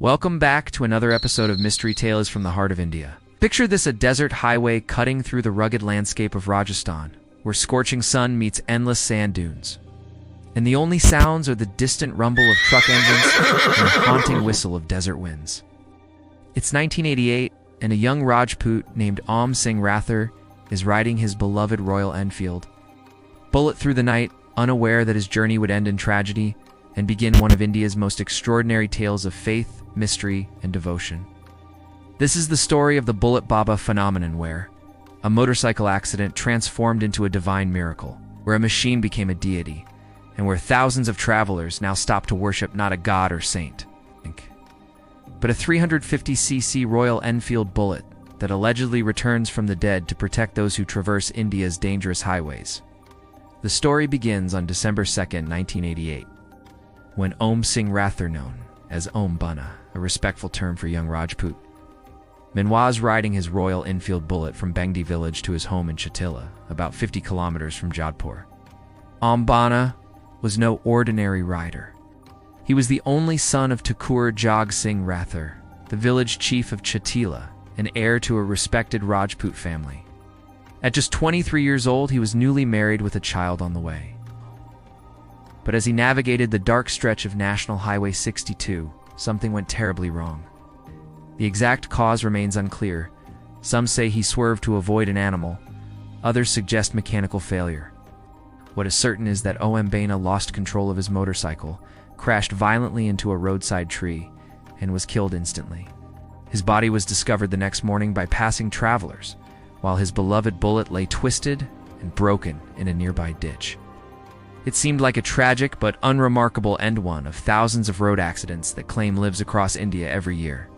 Welcome back to another episode of Mystery Tales from the Heart of India. Picture this: a desert highway cutting through the rugged landscape of Rajasthan, where scorching sun meets endless sand dunes. And the only sounds are the distant rumble of truck engines and the haunting whistle of desert winds. It's 1988, and a young Rajput named Om Singh Rathore is riding his beloved Royal Enfield Bullet through the night, unaware that his journey would end in tragedy and begin one of India's most extraordinary tales of faith, mystery, and devotion. This is the story of the Bullet Baba phenomenon, where a motorcycle accident transformed into a divine miracle, where a machine became a deity, and where thousands of travelers now stop to worship not a god or saint, but a 350cc Royal Enfield Bullet that allegedly returns from the dead to protect those who traverse India's dangerous highways. The story begins on December 2nd, 1988, when Om Singh Rathore, known as Om Banna, a respectful term for young Rajput, was riding his Royal Enfield Bullet from Bengdi village to his home in Chatila, about 50 kilometers from Jodhpur. Om Banna was no ordinary rider. He was the only son of Thakur Jog Singh Rathore, the village chief of Chatila, and heir to a respected Rajput family. At just 23 years old, he was newly married with a child on the way. But as he navigated the dark stretch of National Highway 62, something went terribly wrong. The exact cause remains unclear. Some say he swerved to avoid an animal. Others suggest mechanical failure. What is certain is that Om Banna lost control of his motorcycle, crashed violently into a roadside tree, and was killed instantly. His body was discovered the next morning by passing travelers, while his beloved bullet lay twisted and broken in a nearby ditch. It seemed like a tragic but unremarkable end one of thousands of road accidents that claim lives across India every year.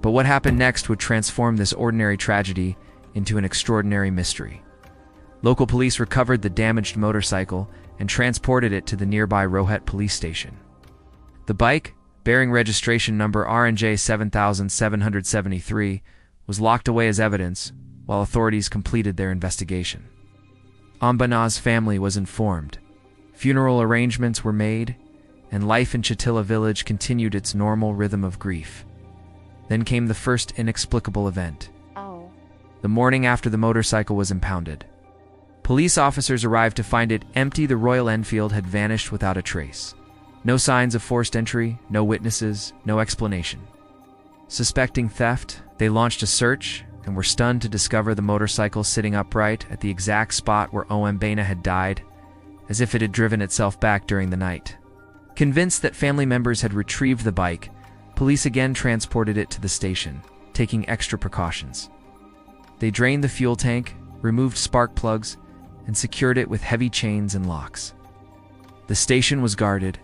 But what happened next would transform this ordinary tragedy into an extraordinary mystery. Local police recovered the damaged motorcycle and transported it to the nearby Rohit police station. The bike, bearing registration number RNJ 7773, was locked away as evidence while authorities completed their investigation. Om Banna's family was informed. Funeral arrangements were made, and life in Chatila village continued its normal rhythm of grief. Then came the first inexplicable event. The morning after the motorcycle was impounded, police officers arrived to find it empty. The Royal Enfield had vanished without a trace. No signs of forced entry, no witnesses, no explanation. Suspecting theft, they launched a search and were stunned to discover the motorcycle sitting upright at the exact spot where Om Banna had died, as if it had driven itself back during the night. Convinced that family members had retrieved the bike, police again transported it to the station, taking extra precautions. They drained the fuel tank, removed spark plugs, and secured it with heavy chains and locks. The station was guarded,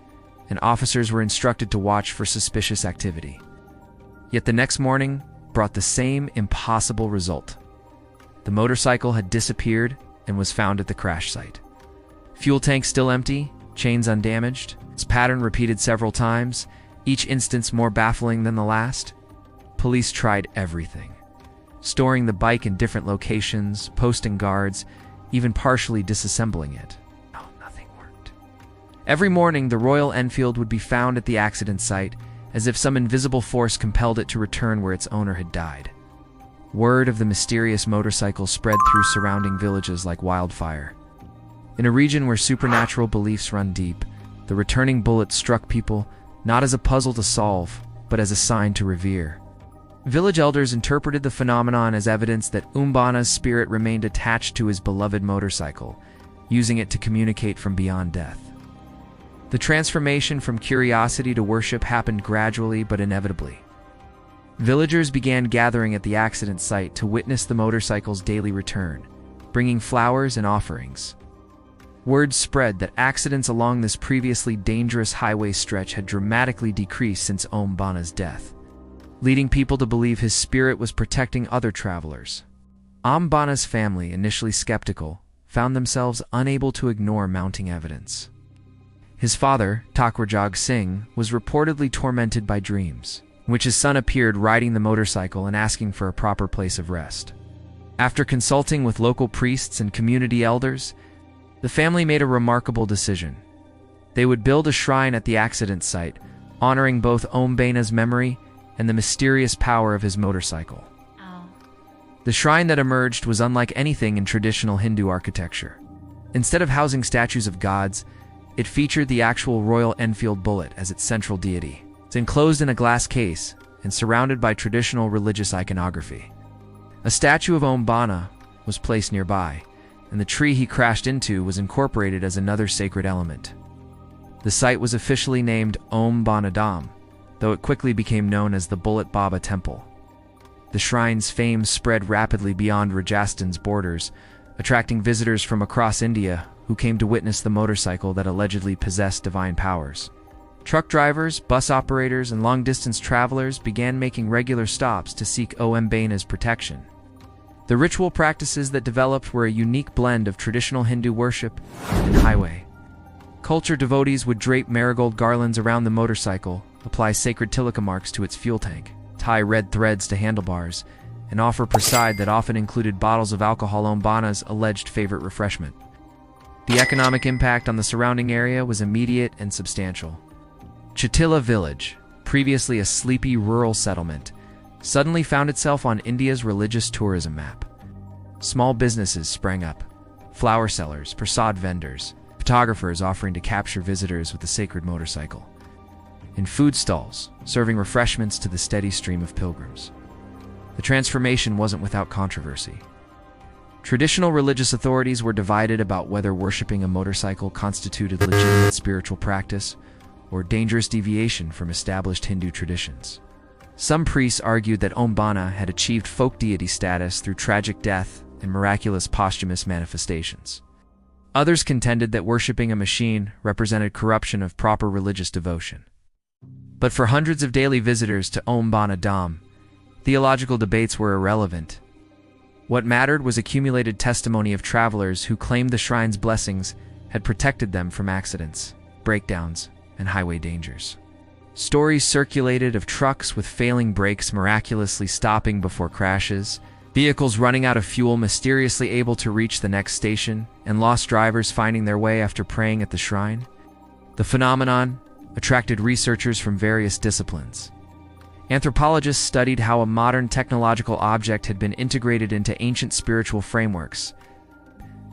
and officers were instructed to watch for suspicious activity. Yet the next morning brought the same impossible result. The motorcycle had disappeared and was found at the crash site. Fuel tank still empty, chains undamaged, its pattern repeated several times, each instance more baffling than the last. Police tried everything, storing the bike in different locations, posting guards, even partially disassembling it. No, nothing worked. Every morning, the Royal Enfield would be found at the accident site, as if some invisible force compelled it to return where its owner had died. Word of the mysterious motorcycle spread through surrounding villages like wildfire. In a region where supernatural beliefs run deep, the returning bullet struck people not as a puzzle to solve, but as a sign to revere. Village elders interpreted the phenomenon as evidence that Om Banna's spirit remained attached to his beloved motorcycle, using it to communicate from beyond death. The transformation from curiosity to worship happened gradually but inevitably. Villagers began gathering at the accident site to witness the motorcycle's daily return, bringing flowers and offerings. Word spread that accidents along this previously dangerous highway stretch had dramatically decreased since Om Banna's death, leading people to believe his spirit was protecting other travelers. Om Banna's family, initially skeptical, found themselves unable to ignore mounting evidence. His father, Thakur Jog Singh, was reportedly tormented by dreams, in which his son appeared riding the motorcycle and asking for a proper place of rest. After consulting with local priests and community elders, the family made a remarkable decision. They would build a shrine at the accident site, honoring both Om Banna's memory and the mysterious power of his motorcycle. Oh. The shrine that emerged was unlike anything in traditional Hindu architecture. Instead of housing statues of gods, it featured the actual Royal Enfield Bullet as its central deity. It's enclosed in a glass case and surrounded by traditional religious iconography. A statue of Om Banna was placed nearby, and the tree he crashed into was incorporated as another sacred element. The site was officially named Om Banna Dham, though it quickly became known as the Bullet Baba Temple. The shrine's fame spread rapidly beyond Rajasthan's borders, attracting visitors from across India who came to witness the motorcycle that allegedly possessed divine powers. Truck drivers, bus operators, and long-distance travelers began making regular stops to seek Om Banna's protection. The ritual practices that developed were a unique blend of traditional Hindu worship and highway culture. Devotees would drape marigold garlands around the motorcycle, apply sacred tilaka marks to its fuel tank, tie red threads to handlebars, and offer prasad that often included bottles of alcohol, Om Banna's alleged favorite refreshment. The economic impact on the surrounding area was immediate and substantial. Chatila village, previously a sleepy rural settlement, suddenly found itself on India's religious tourism map. Small businesses sprang up: flower sellers, prasad vendors, photographers offering to capture visitors with the sacred motorcycle, and food stalls serving refreshments to the steady stream of pilgrims. The transformation wasn't without controversy. Traditional religious authorities were divided about whether worshipping a motorcycle constituted legitimate spiritual practice or dangerous deviation from established Hindu traditions. Some priests argued that Om Banna had achieved folk deity status through tragic death and miraculous posthumous manifestations. Others contended that worshipping a machine represented corruption of proper religious devotion. But for hundreds of daily visitors to Om Banna Dham, theological debates were irrelevant. What mattered was accumulated testimony of travelers who claimed the shrine's blessings had protected them from accidents, breakdowns, and highway dangers. Stories circulated of trucks with failing brakes miraculously stopping before crashes, vehicles running out of fuel mysteriously able to reach the next station, and lost drivers finding their way after praying at the shrine. The phenomenon attracted researchers from various disciplines. Anthropologists studied how a modern technological object had been integrated into ancient spiritual frameworks.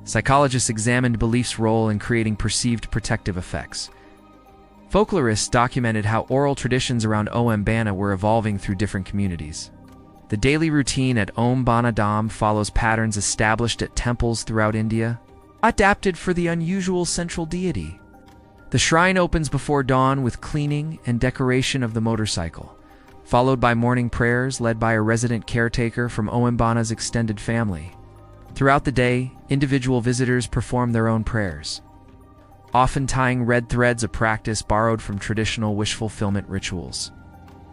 Psychologists examined belief's role in creating perceived protective effects. Folklorists documented how oral traditions around Om Banna were evolving through different communities. The daily routine at Om Banna Dham follows patterns established at temples throughout India, adapted for the unusual central deity. The shrine opens before dawn with cleaning and decoration of the motorcycle, followed by morning prayers led by a resident caretaker from Om Banna's extended family. Throughout the day, individual visitors perform their own prayers, often tying red threads, a practice borrowed from traditional wish fulfillment rituals.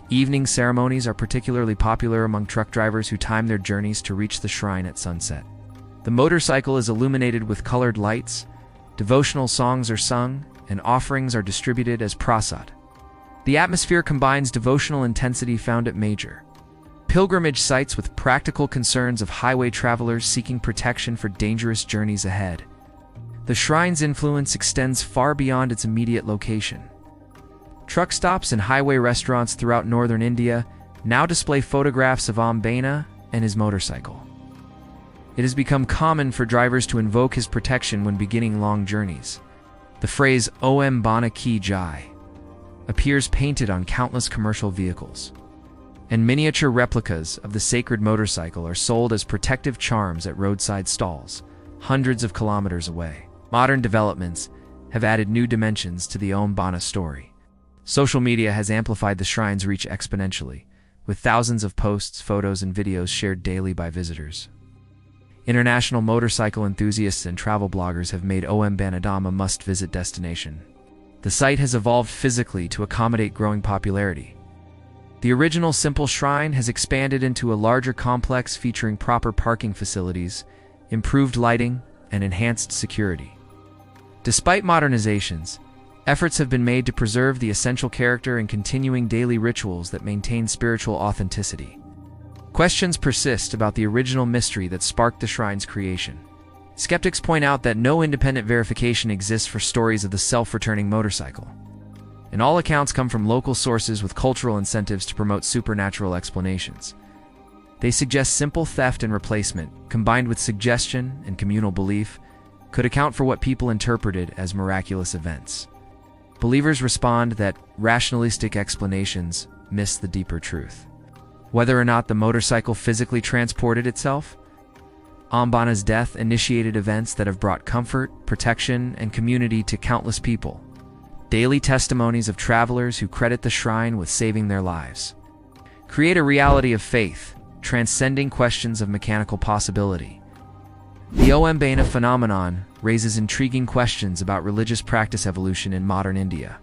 Evening ceremonies are particularly popular among truck drivers who time their journeys to reach the shrine at sunset. The motorcycle is illuminated with colored lights, devotional songs are sung, and offerings are distributed as prasad. The atmosphere combines devotional intensity found at major pilgrimage sites with practical concerns of highway travelers seeking protection for dangerous journeys ahead. The shrine's influence extends far beyond its immediate location. Truck stops and highway restaurants throughout northern India now display photographs of Om Banna and his motorcycle. It has become common for drivers to invoke his protection when beginning long journeys. The phrase Om Banna Ki Jai appears painted on countless commercial vehicles, and miniature replicas of the sacred motorcycle are sold as protective charms at roadside stalls, hundreds of kilometers away. Modern developments have added new dimensions to the Om Banna story. Social media has amplified the shrine's reach exponentially, with thousands of posts, photos, and videos shared daily by visitors. International motorcycle enthusiasts and travel bloggers have made Om Banna Dham a must-visit destination. The site has evolved physically to accommodate growing popularity. The original simple shrine has expanded into a larger complex featuring proper parking facilities, improved lighting, and enhanced security. Despite modernizations, efforts have been made to preserve the essential character and continuing daily rituals that maintain spiritual authenticity. Questions persist about the original mystery that sparked the shrine's creation. Skeptics point out that no independent verification exists for stories of the self-returning motorcycle. and all accounts come from local sources with cultural incentives to promote supernatural explanations. They suggest simple theft and replacement, combined with suggestion and communal belief, could account for what people interpreted as miraculous events. Believers respond that rationalistic explanations miss the deeper truth. Whether or not the motorcycle physically transported itself, Om Banna's death initiated events that have brought comfort, protection, and community to countless people. Daily testimonies of travelers who credit the shrine with saving their lives create a reality of faith, transcending questions of mechanical possibility. The Om Banna phenomenon raises intriguing questions about religious practice evolution in modern India.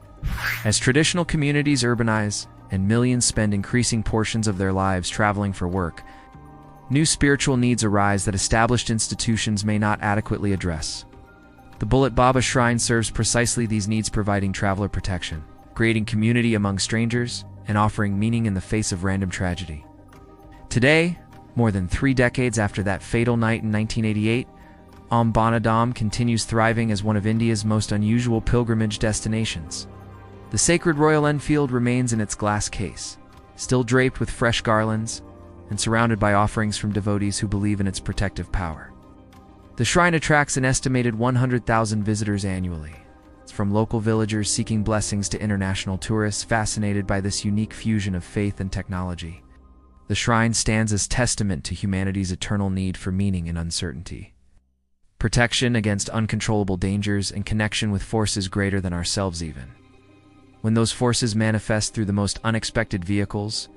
As traditional communities urbanize and millions spend increasing portions of their lives traveling for work, new spiritual needs arise that established institutions may not adequately address. The Bullet Baba Shrine serves precisely these needs, providing traveler protection, creating community among strangers, and offering meaning in the face of random tragedy. Today, more than 3 decades after that fatal night in 1988, Om Banna Dham continues thriving as one of India's most unusual pilgrimage destinations. The sacred Royal Enfield remains in its glass case, still draped with fresh garlands, and surrounded by offerings from devotees who believe in its protective power. The shrine attracts an estimated 100,000 visitors annually. It's from local villagers seeking blessings to international tourists fascinated by this unique fusion of faith and technology. The shrine stands as testament to humanity's eternal need for meaning in uncertainty, protection against uncontrollable dangers, and connection with forces greater than ourselves even, when those forces manifest through the most unexpected vehicles.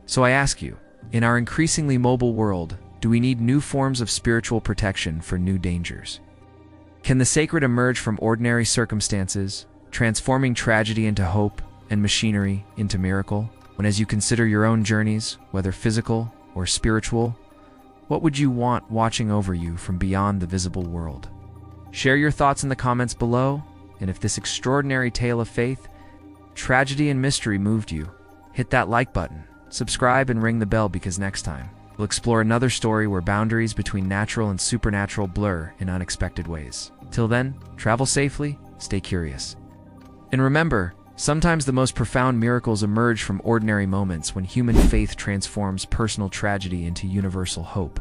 So I ask you, in our increasingly mobile world, do we need new forms of spiritual protection for new dangers? Can the sacred emerge from ordinary circumstances, transforming tragedy into hope and machinery into miracle? When, as you consider your own journeys, whether physical or spiritual, what would you want watching over you from beyond the visible world? Share your thoughts in the comments below, and if this extraordinary tale of faith, tragedy, and mystery moved you, hit that like button, subscribe, and ring the bell, because next time, we'll explore another story where boundaries between natural and supernatural blur in unexpected ways. Till then, travel safely, stay curious. And remember, sometimes the most profound miracles emerge from ordinary moments when human faith transforms personal tragedy into universal hope.